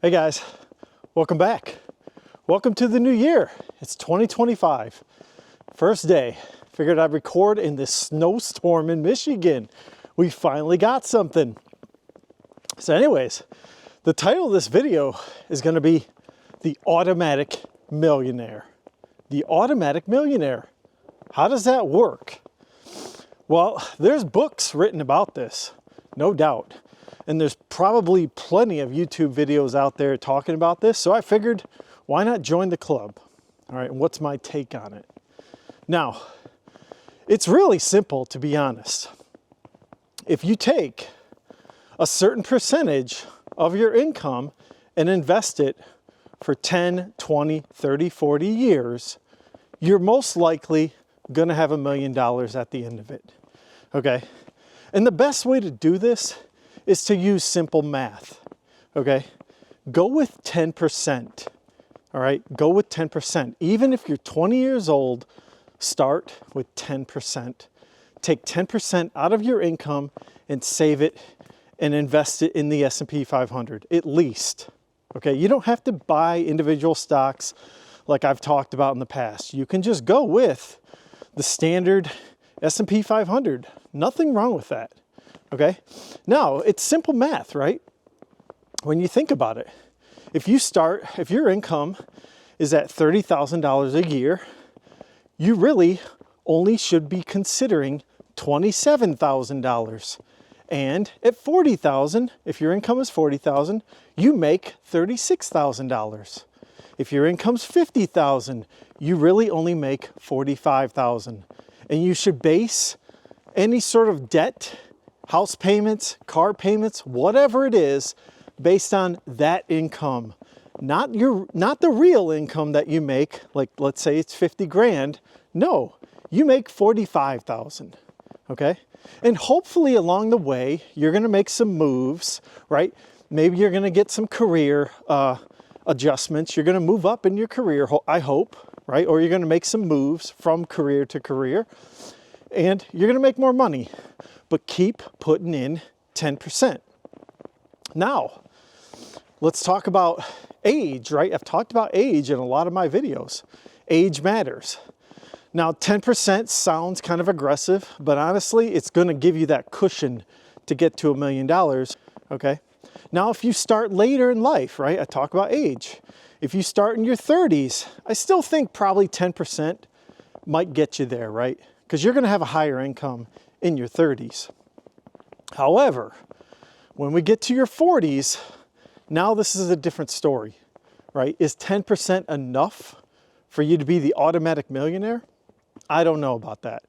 Hey guys, welcome back. Welcome to the new year. It's 2025. First day. Figured I'd record in this snowstorm in Michigan. We finally got something. So anyways, the title of this video is going to be The Automatic Millionaire. The Automatic Millionaire. How does that work? Well, there's books written about this, no doubt. And there's probably plenty of YouTube videos out there talking about this. So I figured, why not join the club? All right, what's my take on it? Now, it's really simple, to be honest. If you take a certain percentage of your income and invest it for 10, 20, 30, 40 years, you're most likely going to have $1 million at the end of it. Okay? And the best way to do this is to use simple math. Okay? Go with 10%. All right? Go with 10%. Even if you're 20 years old, start with 10%. Take 10% out of your income and save it and invest it in the S&P 500, at least. Okay? You don't have to buy individual stocks like I've talked about in the past. You can just go with the standard S&P 500. Nothing wrong with that. Okay? Now, it's simple math, right? When you think about it, if your income is at $30,000 a year, you really only should be considering $27,000. And at $40,000, if your income is $40,000, you make $36,000. If your income's $50,000, you really only make $45,000. And you should base any sort of debt, house payments, car payments, whatever it is, based on that income. Not the real income that you make, like let's say it's 50 grand. No, you make 45,000. Okay? And hopefully along the way, you're going to make some moves, right? Maybe you're going to get some career adjustments. You're going to move up in your career, I hope, right? Or you're going to make some moves from career to career, and you're going to make more money. But keep putting in 10%. Now, let's talk about age, right? I've talked about age in a lot of my videos. Age matters. Now, 10% sounds kind of aggressive, but honestly, it's going to give you that cushion to get to $1 million, okay? Now, if you start later in life, right? I talk about age. If you start in your 30s, I still think probably 10% might get you there, right? Because you're going to have a higher income in your 30s. However, when we get to your 40s, now this is a different story, right? Is 10% enough for you to be the automatic millionaire? I don't know about that.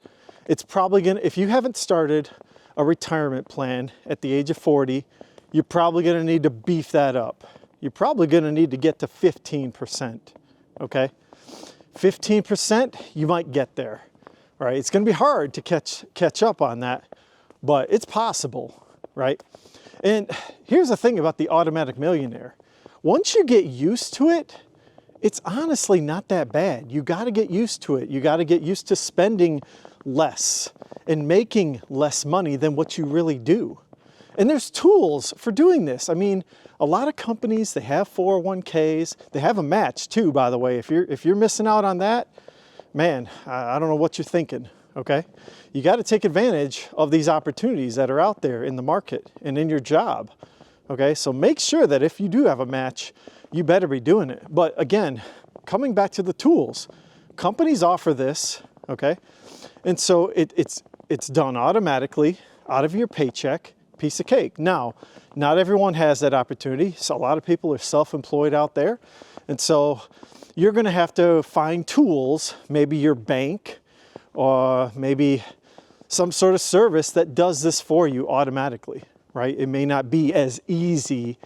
It's probably going to, if you haven't started a retirement plan at the age of 40, you're probably going to need to beef that up. You're probably going to need to get to 15%, okay? 15%, you might get there. All right, it's going to be hard to catch up on that, but it's possible, right? And here's the thing about the automatic millionaire. Once you get used to it, it's honestly not that bad. You got to get used to it. You got to get used to spending less and making less money than what you really do. And there's tools for doing this. I mean, a lot of companies, they have 401ks. They have a match too, by the way. If you're missing out on that, man, I don't know what you're thinking, okay? You got to take advantage of these opportunities that are out there in the market and in your job, okay? So make sure that if you do have a match, you better be doing it. But again, coming back to the tools, companies offer this, okay? And so it's done automatically out of your paycheck, piece of cake. Now, not everyone has that opportunity. So a lot of people are self-employed out there. And so you're going to have to find tools, maybe your bank or maybe some sort of service that does this for you automatically, right? It may not be as easy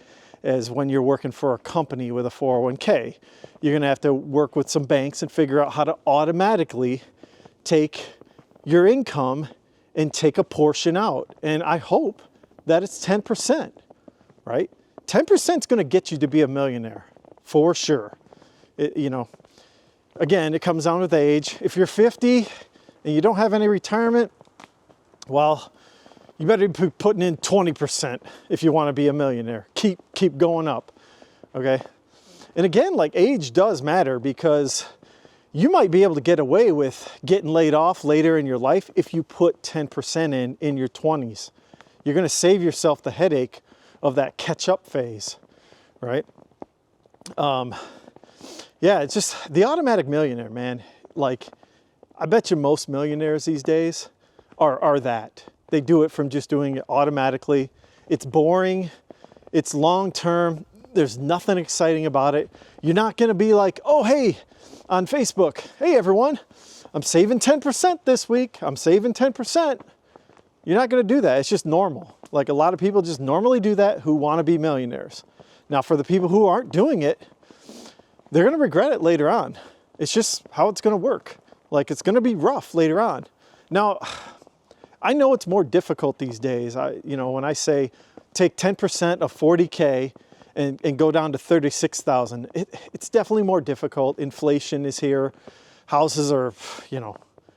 as when you're working for a company with a 401k. You're going to have to work with some banks and figure out how to automatically take your income and take a portion out. And I hope that it's 10%, right? 10% is going to get you to be a millionaire for sure. Again, it comes down with age. If you're 50 and you don't have any retirement, well, you better be putting in 20% if you want to be a millionaire. Keep going up. okay? And again, like age does matter because you might be able to get away with getting laid off later in your life if you put 10% in your 20s. You're gonna save yourself the headache of that catch-up phase, right? Yeah, it's just the automatic millionaire, man. Like, I bet you most millionaires these days are that. They do it from just doing it automatically. It's boring, it's long-term, there's nothing exciting about it. You're not gonna be like, oh, hey, on Facebook, hey everyone, I'm saving 10% this week, I'm saving 10%. You're not gonna do that, it's just normal. Like a lot of people just normally do that who wanna be millionaires. Now for the people who aren't doing it, they're gonna regret it later on. It's just how it's gonna work. Like it's gonna be rough later on. Now, I know it's more difficult these days. When I say take 10% of 40K and go down to 36,000, it's definitely more difficult. Inflation is here. Houses are,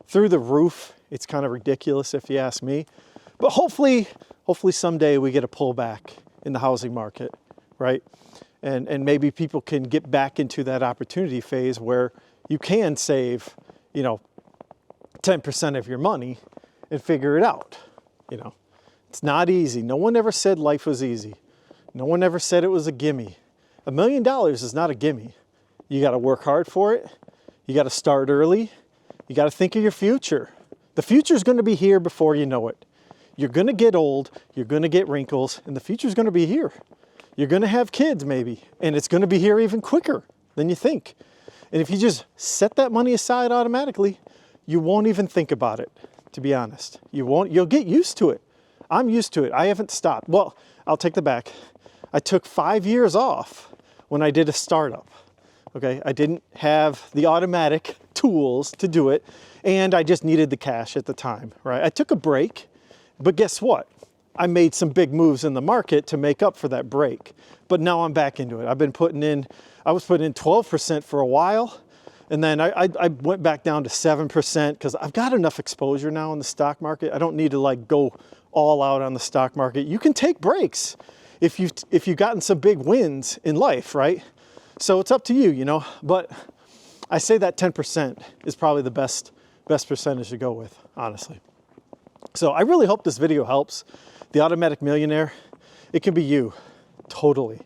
through the roof. It's kind of ridiculous if you ask me. But hopefully someday we get a pullback in the housing market, right? And maybe people can get back into that opportunity phase where you can save, 10% of your money and figure it out. It's not easy. No one ever said life was easy. No one ever said it was a gimme. $1 million is not a gimme. You got to work hard for it. You got to start early. You got to think of your future. The future is going to be here before you know it. You're going to get old. You're going to get wrinkles, and the future is going to be here. You're gonna have kids maybe, and it's gonna be here even quicker than you think. And if you just set that money aside automatically, you won't even think about it, to be honest. You'll get used to it. I'm used to it, I haven't stopped. Well, I'll take the back. I took 5 years off when I did a startup, okay? I didn't have the automatic tools to do it, and I just needed the cash at the time, right? I took a break, but guess what? I made some big moves in the market to make up for that break. But now I'm back into it. I was putting in 12% for a while, and then I went back down to 7% because I've got enough exposure now in the stock market. I don't need to like go all out on the stock market. You can take breaks if you've gotten some big wins in life, right? So it's up to you, But I say that 10% is probably the best percentage to go with, honestly. So I really hope this video helps. The Automatic Millionaire, it can be you, totally.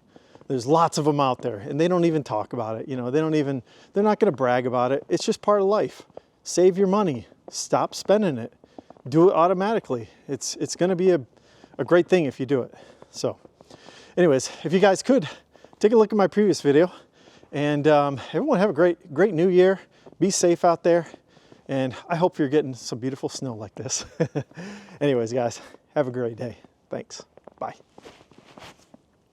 There's lots of them out there, and they don't even talk about it. They're not gonna brag about it. It's just part of life. Save your money, stop spending it. Do it automatically. It's gonna be a great thing if you do it. So anyways, if you guys could, take a look at my previous video, and everyone have a great new year. Be safe out there, and I hope you're getting some beautiful snow like this. Anyways, guys, have a great day. Thanks. Bye.